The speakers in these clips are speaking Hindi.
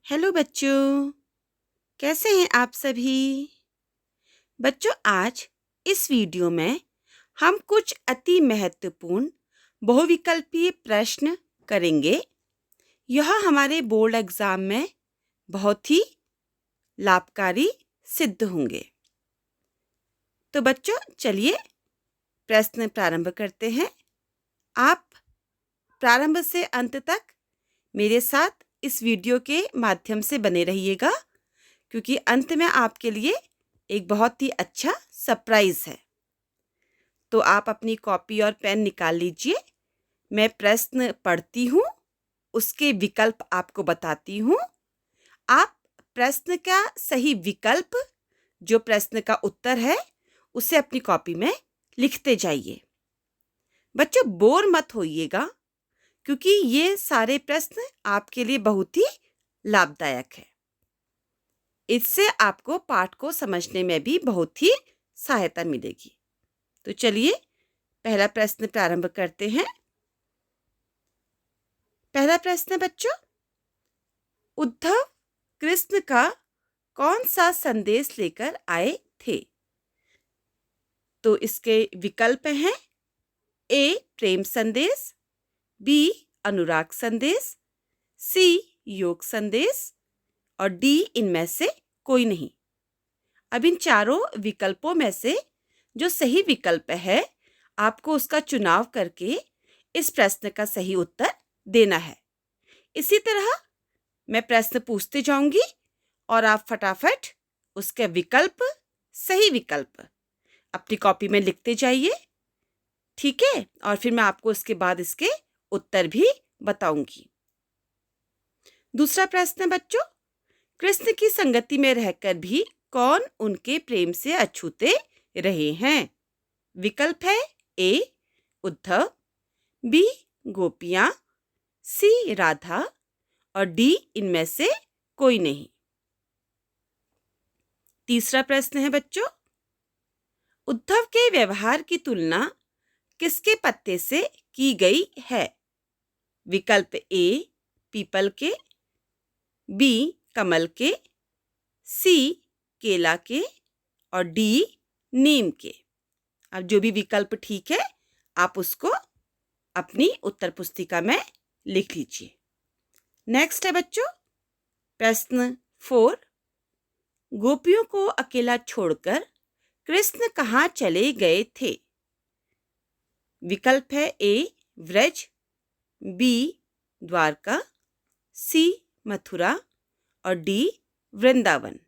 हेलो बच्चों, कैसे हैं आप सभी? बच्चों, आज इस वीडियो में हम कुछ अति महत्वपूर्ण बहुविकल्पीय प्रश्न करेंगे। यह हमारे बोर्ड एग्जाम में बहुत ही लाभकारी सिद्ध होंगे। तो बच्चों, चलिए प्रश्न प्रारंभ करते हैं। आप प्रारंभ से अंत तक मेरे साथ इस वीडियो के माध्यम से बने रहिएगा, क्योंकि अंत में आपके लिए एक बहुत ही अच्छा सरप्राइज है। तो आप अपनी कॉपी और पेन निकाल लीजिए। मैं प्रश्न पढ़ती हूँ, उसके विकल्प आपको बताती हूँ। आप प्रश्न का सही विकल्प, जो प्रश्न का उत्तर है, उसे अपनी कॉपी में लिखते जाइए। बच्चों, बोर मत होइएगा, क्योंकि ये सारे प्रश्न आपके लिए बहुत ही लाभदायक है। इससे आपको पाठ को समझने में भी बहुत ही सहायता मिलेगी। तो चलिए पहला प्रश्न प्रारंभ करते हैं। पहला प्रश्न बच्चों, उद्धव कृष्ण का कौन सा संदेश लेकर आए थे? तो इसके विकल्प हैं: ए प्रेम संदेश, बी अनुराग संदेश, सी योग संदेश और डी इनमें से कोई नहीं। अब इन चारों विकल्पों में से जो सही विकल्प है, आपको उसका चुनाव करके इस प्रश्न का सही उत्तर देना है। इसी तरह मैं प्रश्न पूछते जाऊंगी और आप फटाफट उसके विकल्प, सही विकल्प अपनी कॉपी में लिखते जाइए, ठीक है? और फिर मैं आपको इसके बाद इसके उत्तर भी बताऊंगी। दूसरा प्रश्न बच्चों, कृष्ण की संगति में रहकर भी कौन उनके प्रेम से अछूते रहे हैं? विकल्प है: ए उद्धव, बी गोपियां, सी राधा और डी इनमें से कोई नहीं। तीसरा प्रश्न है बच्चों, उद्धव के व्यवहार की तुलना किसके पत्ते से की गई है? विकल्प ए पीपल के, बी कमल के, सी केला के और डी नीम के। अब जो भी विकल्प ठीक है, आप उसको अपनी उत्तर पुस्तिका में लिख लीजिए। नेक्स्ट है बच्चों प्रश्न 4, गोपियों को अकेला छोड़कर कृष्ण कहाँ चले गए थे? विकल्प है: ए व्रज, बी द्वारका, सी मथुरा और डी वृंदावन।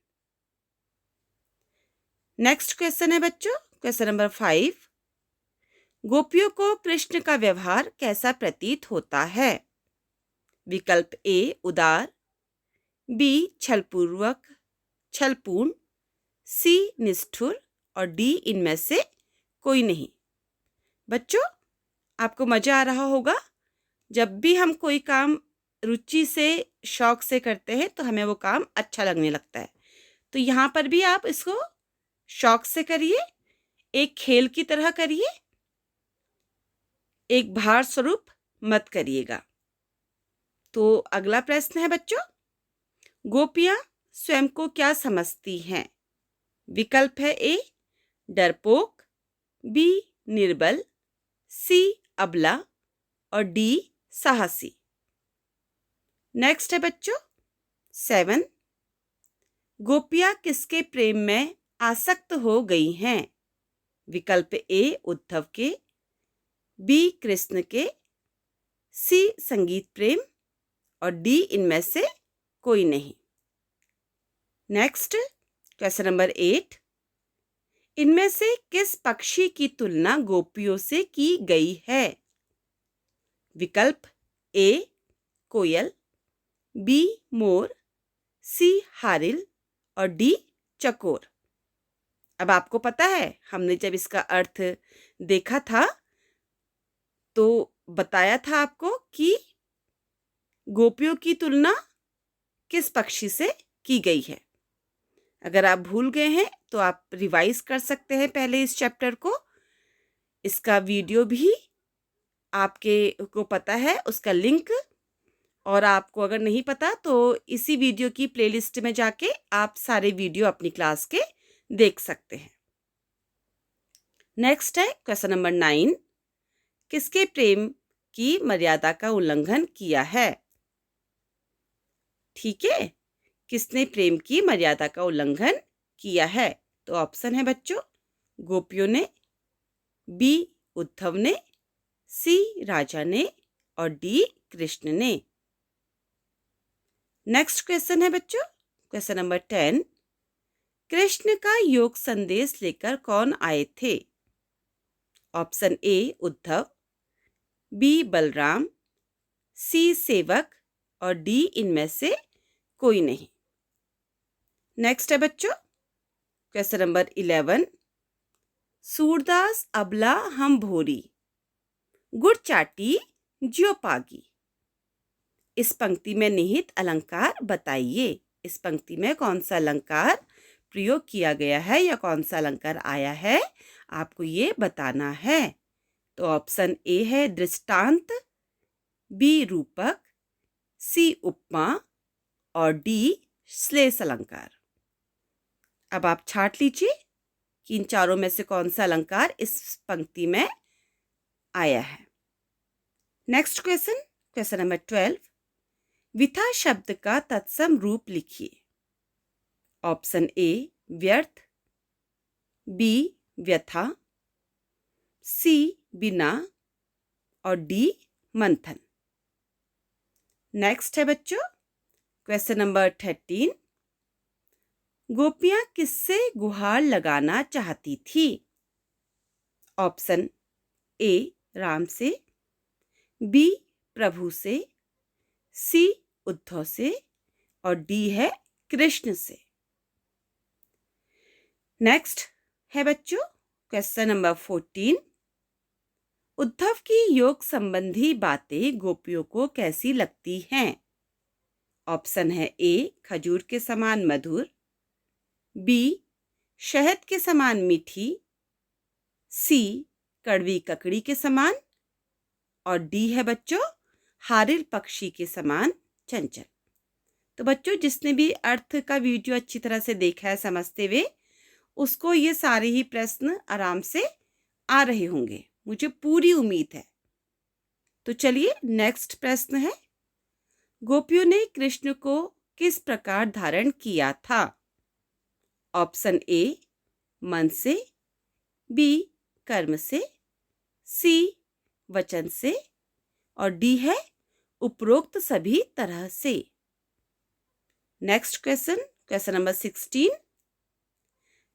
नेक्स्ट क्वेश्चन है बच्चों, क्वेश्चन नंबर 5, गोपियों को कृष्ण का व्यवहार कैसा प्रतीत होता है? विकल्प ए उदार, बी छलपूर्वक, छलपूर्ण, सी निष्ठुर और डी इनमें से कोई नहीं। बच्चों, आपको मजा आ रहा होगा। जब भी हम कोई काम रुचि से, शौक से करते हैं तो हमें वो काम अच्छा लगने लगता है। तो यहाँ पर भी आप इसको शौक से करिए, एक खेल की तरह करिए, एक भार स्वरूप मत करिएगा। तो अगला प्रश्न है बच्चों, गोपियां स्वयं को क्या समझती हैं? विकल्प है: ए डरपोक, बी निर्बल, सी अबला और डी साहसी। नेक्स्ट है बच्चों 7, गोपियां किसके प्रेम में आसक्त हो गई हैं? विकल्प ए उद्धव के, बी कृष्ण के, सी संगीत प्रेम और डी इनमें से कोई नहीं। नेक्स्ट क्वेश्चन नंबर 8, इनमें से किस पक्षी की तुलना गोपियों से की गई है? विकल्प ए कोयल, बी मोर, सी हारिल और डी चकोर। अब आपको पता है, हमने जब इसका अर्थ देखा था तो बताया था आपको कि गोपियों की तुलना किस पक्षी से की गई है। अगर आप भूल गए हैं तो आप रिवाइज कर सकते हैं पहले इस चैप्टर को। इसका वीडियो भी आपके को पता है, उसका लिंक और आपको अगर नहीं पता तो इसी वीडियो की प्लेलिस्ट में जाके आप सारे वीडियो अपनी क्लास के देख सकते हैं। नेक्स्ट है क्वेश्चन नंबर 9। किसके प्रेम की मर्यादा का उल्लंघन किया है? ठीक है, किसने प्रेम की मर्यादा का उल्लंघन किया है? तो ऑप्शन है बच्चों, गोपियों ने, बी उद्धव ने, सी राजा ने और डी कृष्ण ने। नेक्स्ट क्वेश्चन है बच्चों, क्वेश्चन नंबर 10। कृष्ण का योग संदेश लेकर कौन आए थे? Option A Uddhav, B Balram, C Sevak और डी इनमें से कोई नहीं। नेक्स्ट है बच्चों, क्वेश्चन नंबर 11। सूरदास अबला हम भोरी, गुड़ चाटी ज्यो पागी। इस पंक्ति में निहित अलंकार बताइए। इस पंक्ति में कौन सा अलंकार प्रयोग किया गया है या कौन सा अलंकार आया है, आपको ये बताना है। तो ऑप्शन ए है दृष्टांत, बी रूपक, सी उपमा और डी श्लेष अलंकार। अब आप छांट लीजिए कि इन चारों में से कौन सा अलंकार इस पंक्ति में आया है। Next question, question number 12। विथा शब्द का तत्सम रूप लिखिए। ऑप्शन ए व्यर्थ, बी व्यथा, सी बिना और डी मंथन। नेक्स्ट है बच्चों, क्वेश्चन नंबर 13। गोपियां किससे गुहार लगाना चाहती थी? ऑप्शन ए राम से, बी प्रभु से, सी उद्धव से और डी है कृष्ण से। नेक्स्ट है बच्चों, क्वेश्चन नंबर 14। उद्धव की योग संबंधी बातें गोपियों को कैसी लगती हैं? ऑप्शन है ए खजूर के समान मधुर, बी शहद के समान मीठी, सी कड़वी ककड़ी के समान और डी है बच्चों हारिल पक्षी के समान चंचल। तो बच्चों जिसने भी अर्थ का वीडियो अच्छी तरह से देखा है समझते हुए, उसको ये सारे ही प्रश्न आराम से आ रहे होंगे, मुझे पूरी उम्मीद है। तो चलिए नेक्स्ट प्रश्न है, गोपियों ने कृष्ण को किस प्रकार धारण किया था? ऑप्शन ए मन से, बी कर्म से, सी वचन से और डी है उपरोक्त सभी तरह से। Next question, question number 16।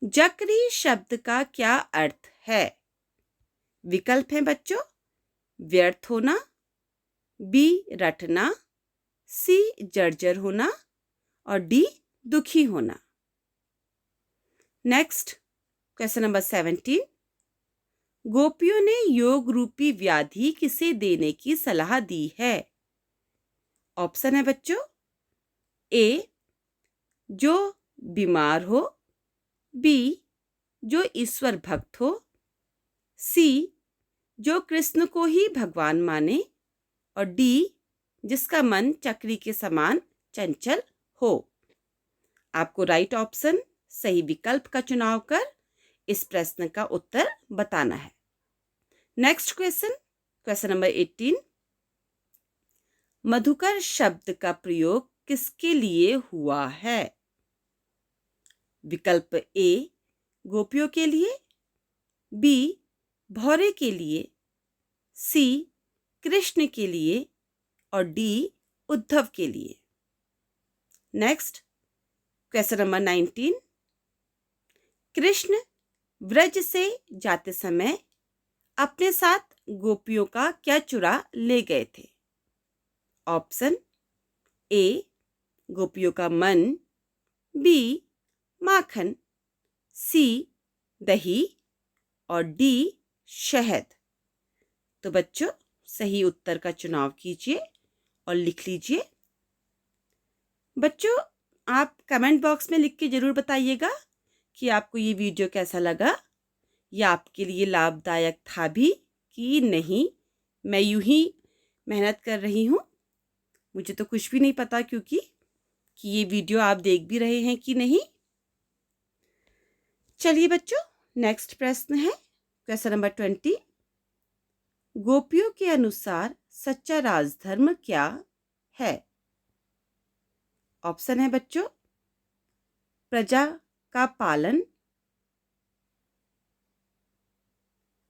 जकरी शब्द का क्या अर्थ है? विकल्प है बच्चों, व्यर्थ होना, बी रटना, सी जर्जर होना और डी दुखी होना। Next question number 17। गोपियों ने योग रूपी व्याधि किसे देने की सलाह दी है? ऑप्शन है बच्चों, ए जो बीमार हो, बी जो ईश्वर भक्त हो, सी जो कृष्ण को ही भगवान माने और डी जिसका मन चक्री के समान चंचल हो। आपको राइट ऑप्शन सही विकल्प का चुनाव कर इस प्रश्न का उत्तर बताना है। Next question, question number 18। Madhukar शब्द का प्रयोग किसके लिए हुआ है? विकल्प ए गोपियों के लिए, बी भौरे के लिए, सी कृष्ण के लिए और डी उद्धव के लिए। Next question number 19। Krishna Vraj से जाते समय अपने साथ गोपियों का क्या चुरा ले गए थे? ऑप्शन ए गोपियों का मन, बी माखन, सी दही और डी शहद। तो बच्चों सही उत्तर का चुनाव कीजिए और लिख लीजिए। बच्चों आप कमेंट बॉक्स में लिख के ज़रूर बताइएगा कि आपको ये वीडियो कैसा लगा या आपके लिए लाभदायक था भी कि नहीं। मैं यूं ही मेहनत कर रही हूँ, मुझे तो कुछ भी नहीं पता क्योंकि कि ये वीडियो आप देख भी रहे हैं कि नहीं। चलिए बच्चों, नेक्स्ट प्रश्न है क्वेश्चन नंबर 20। गोपियों के अनुसार सच्चा राजधर्म क्या है? ऑप्शन है बच्चों, प्रजा का पालन।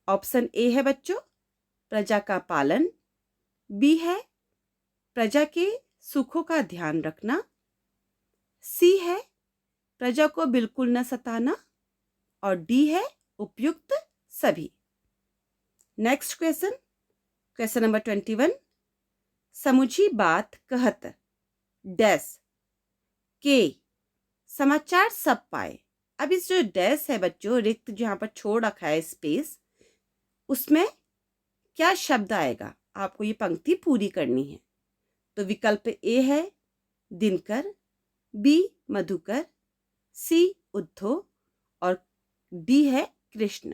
ऑप्शन ए है बच्चों, प्रजा का पालन। बी है प्रजा के सुखों का ध्यान रखना। सी है प्रजा को बिल्कुल न सताना। और डी है उपयुक्त सभी। Next question, question number 21। समुझी बात कहत डैश के समाचार सब पाए। अब इस जो डैश है बच्चों, रिक्त जहां पर छोड़ रखा है स्पेस, उसमें क्या शब्द आएगा? आपको ये पंक्ति पूरी करनी है। तो विकल्प ए है दिनकर, बी मधुकर, सी उद्धव और डी है कृष्ण।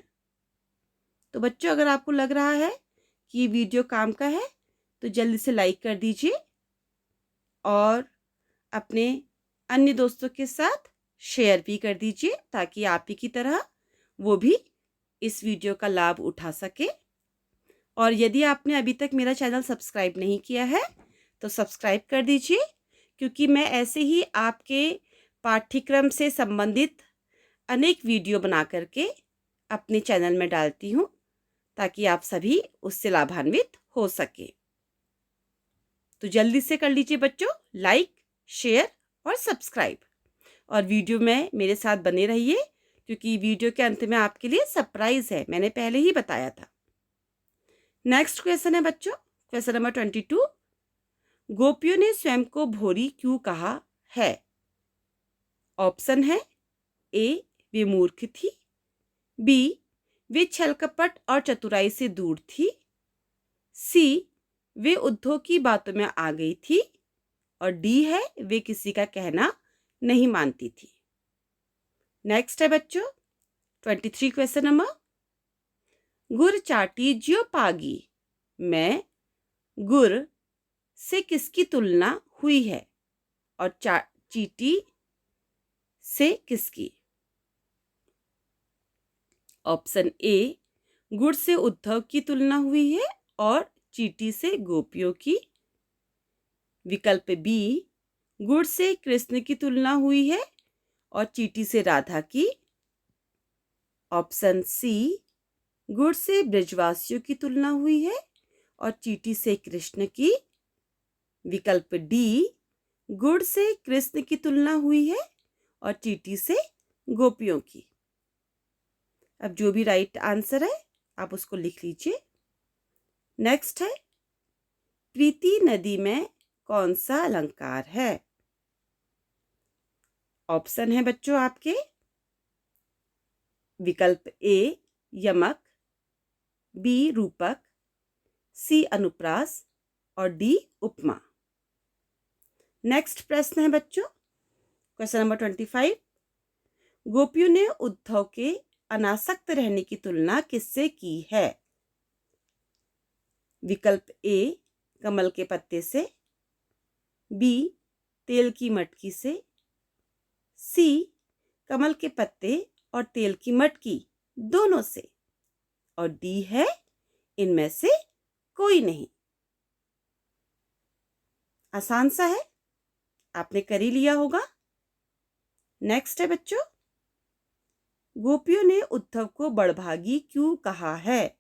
तो बच्चों, अगर आपको लग रहा है कि ये वीडियो काम का है तो जल्दी से लाइक कर दीजिए और अपने अन्य दोस्तों के साथ शेयर भी कर दीजिए ताकि आप ही की तरह वो भी इस वीडियो का लाभ उठा सके। और यदि आपने अभी तक मेरा चैनल सब्सक्राइब नहीं किया है तो सब्सक्राइब कर दीजिए, क्योंकि मैं ऐसे ही आपके पाठ्यक्रम से संबंधित अनेक वीडियो बना करके अपने चैनल में डालती हूँ ताकि आप सभी उससे लाभान्वित हो सके। तो जल्दी से कर लीजिए बच्चों लाइक, शेयर और सब्सक्राइब, और वीडियो में मेरे साथ बने रहिए क्योंकि वीडियो के अंत में आपके लिए सरप्राइज है, मैंने पहले ही बताया था। नेक्स्ट क्वेश्चन है बच्चों, क्वेश्चन नंबर 22। गोपियों ने स्वयं को भोरी क्यों कहा है? ऑप्शन है ए वे मूर्ख थी, बी वे छलकपट और चतुराई से दूर थी, सी वे उद्धव की बातों में आ गई थी और डी है वे किसी का कहना नहीं मानती थी। नेक्स्ट है बच्चों 23 क्वेश्चन नंबर। गुर चाटी ज्यो पागी में गुर से किसकी तुलना हुई है और चीटी से किसकी? ऑप्शन ए गुड़ से उद्धव की तुलना हुई है और चीटी से गोपियों की। विकल्प बी गुड़ से कृष्ण की तुलना हुई है और चीटी से राधा की। ऑप्शन सी गुड़ से ब्रजवासियों की तुलना हुई है और चीटी से कृष्ण की। विकल्प डी गुड़ से कृष्ण की तुलना हुई है और चीटी से गोपियों की। अब जो भी राइट आंसर है आप उसको लिख लीजिए। नेक्स्ट है प्रीति नदी में कौन सा अलंकार है? ऑप्शन है बच्चों आपके, विकल्प ए यमक, बी रूपक, सी अनुप्रास और डी उपमा। नेक्स्ट प्रश्न है बच्चों क्वेश्चन नंबर 25। गोपियों ने उद्धव के अनासक्त रहने की तुलना किससे की है? विकल्प ए कमल के पत्ते से, बी तेल की मटकी से, सी कमल के पत्ते और तेल की मटकी दोनों से और डी है इनमें से कोई नहीं। आसान सा है, आपने कर ही लिया होगा। नेक्स्ट है बच्चों गोपियों ने उद्धव को बड़भागी क्यों कहा है?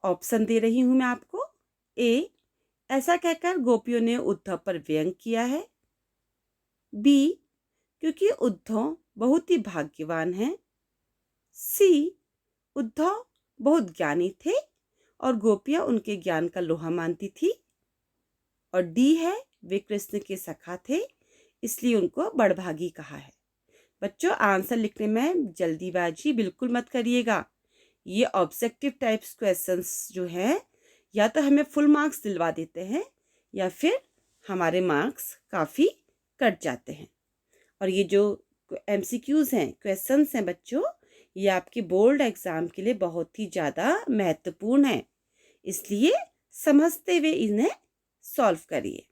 ऑप्शन दे रही हूं मैं आपको। ए ऐसा कहकर गोपियों ने उद्धव पर व्यंग किया है, बी क्योंकि उद्धव बहुत ही भाग्यवान है, सी उद्धव बहुत ज्ञानी थे और गोपियां उनके ज्ञान का लोहा मानती थी और डी है वे कृष्ण के सखा थे इसलिए उनको बड़भागी कहा है। बच्चों आंसर लिखने में जल्दीबाजी बिल्कुल मत करिएगा। ये ऑब्जेक्टिव टाइप्स क्वेश्चंस जो हैं या तो हमें फुल मार्क्स दिलवा देते हैं या फिर हमारे मार्क्स काफ़ी कट जाते हैं। और ये जो MCQs हैं, क्वेश्चंस हैं बच्चों, ये आपके बोर्ड एग्ज़ाम के लिए बहुत ही ज़्यादा महत्वपूर्ण है, इसलिए समझते हुए इन्हें सॉल्व करिए।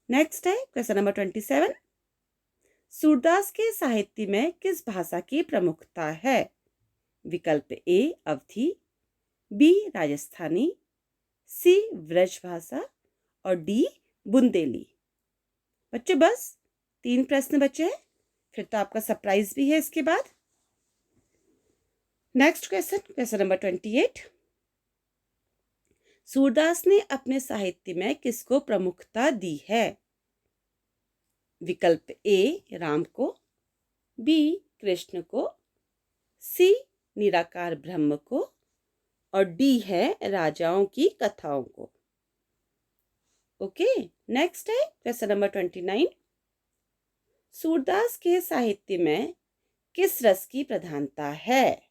नेक्स्ट है क्वेश्चन नंबर 27। सूरदास के साहित्य में किस भाषा की प्रमुखता है? विकल्प ए अवधी, बी राजस्थानी, सी ब्रज भाषा और डी बुंदेली। बच्चों बस 3 प्रश्न बचे हैं, फिर तो आपका सरप्राइज भी है इसके बाद। Next question, question number 28। Surdas ने अपने साहित्य में किसको प्रमुखता दी है? विकल्प ए राम को, बी कृष्ण को, सी निराकार ब्रह्म को और डी है राजाओं की कथाओं को। ओके, नेक्स्ट है क्वेश्चन नंबर 29। सूरदास के साहित्य में किस रस की प्रधानता है?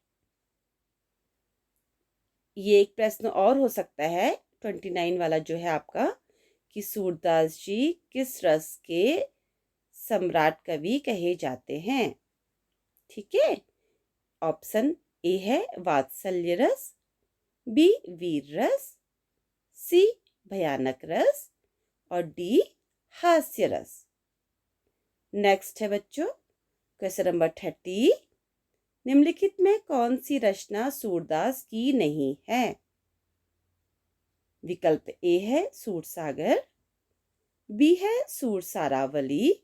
ये एक प्रश्न और हो सकता है 29 वाला जो है आपका, कि सूरदास जी किस रस के सम्राट कवि कहे जाते हैं? ठीक है, ऑप्शन ए है वात्सल्य रस, बी वीर रस, सी भयानक रस और डी हास्य रस। नेक्स्ट है बच्चों क्वेश्चन नंबर 30। निम्नलिखित में कौन सी रचना सूरदास की नहीं है? विकल्प ए है सूरसागर, बी है सूरसारावली,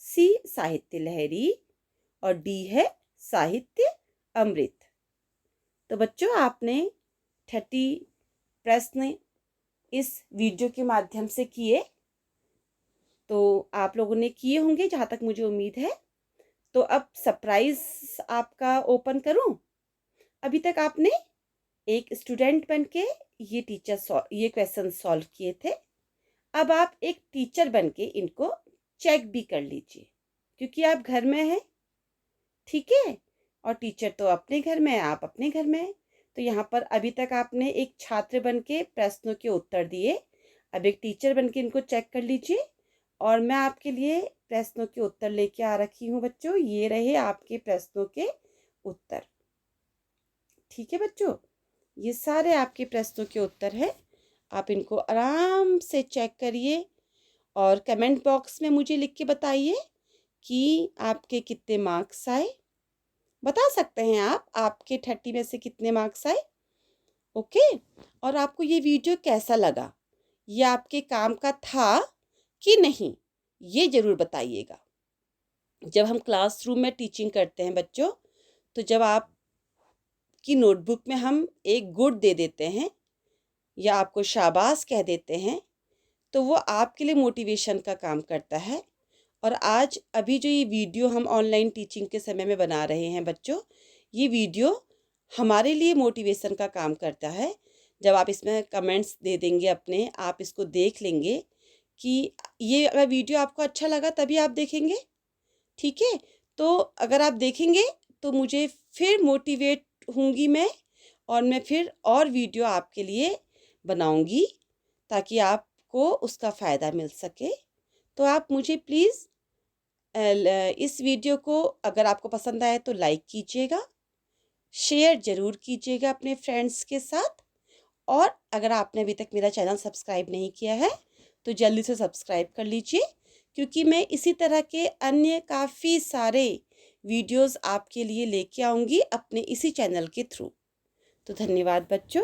सी साहित्य लहरी और डी है साहित्य अमृत। तो बच्चों आपने 30 प्रश्न इस वीडियो के माध्यम से किए, तो आप लोगों ने किए होंगे जहाँ तक मुझे उम्मीद है। तो अब सरप्राइज आपका ओपन करूं। अभी तक आपने एक स्टूडेंट बनके ये क्वेश्चन सॉल्व किए थे। अब आप एक टीचर बनके इनको चेक भी कर लीजिए, क्योंकि आप घर में हैं, ठीक है, और टीचर तो अपने घर में है, आप अपने घर में हैं। तो यहाँ पर अभी तक आपने एक छात्र बनके प्रश्नों के उत्तर दिए, अब एक टीचर बनके इनको चेक कर लीजिए। और मैं आपके लिए प्रश्नों के उत्तर लेके आ रखी हूँ बच्चों, ये रहे आपके प्रश्नों के उत्तर। ठीक है बच्चों, ये सारे आपके प्रश्नों के उत्तर है, आप इनको आराम से चेक करिए और कमेंट बॉक्स में मुझे लिख के बताइए कि आपके कितने मार्क्स आए। बता सकते हैं आप, आपके 30 में से कितने मार्क्स आए। ओके, और आपको ये वीडियो कैसा लगा, ये आपके काम का था कि नहीं, ये ज़रूर बताइएगा। जब हम क्लासरूम में टीचिंग करते हैं बच्चों, तो जब आप की नोटबुक में हम एक गुड दे देते हैं या आपको शाबाश कह देते हैं, तो वो आपके लिए मोटिवेशन का काम करता है। और आज अभी जो ये वीडियो हम ऑनलाइन टीचिंग के समय में बना रहे हैं बच्चों, ये वीडियो हमारे लिए मोटिवेशन का काम करता है। जब आप इसमें कमेंट्स दे देंगे अपने, आप इसको देख लेंगे कि ये अगर वीडियो आपको अच्छा लगा तभी आप देखेंगे, ठीक है। तो अगर आप देखेंगे तो मुझे फिर मोटिवेट होंगी मैं, और मैं फिर और वीडियो आपके लिए बनाऊंगी ताकि आपको उसका फ़ायदा मिल सके। तो आप मुझे प्लीज़ इस वीडियो को अगर आपको पसंद आए तो लाइक कीजिएगा, शेयर ज़रूर कीजिएगा अपने फ्रेंड्स के साथ, और अगर आपने अभी तक मेरा चैनल सब्सक्राइब नहीं किया है तो जल्दी से सब्सक्राइब कर लीजिए, क्योंकि मैं इसी तरह के अन्य काफ़ी सारे वीडियोस आपके लिए लेके आऊँगी अपने इसी चैनल के थ्रू। तो धन्यवाद बच्चों।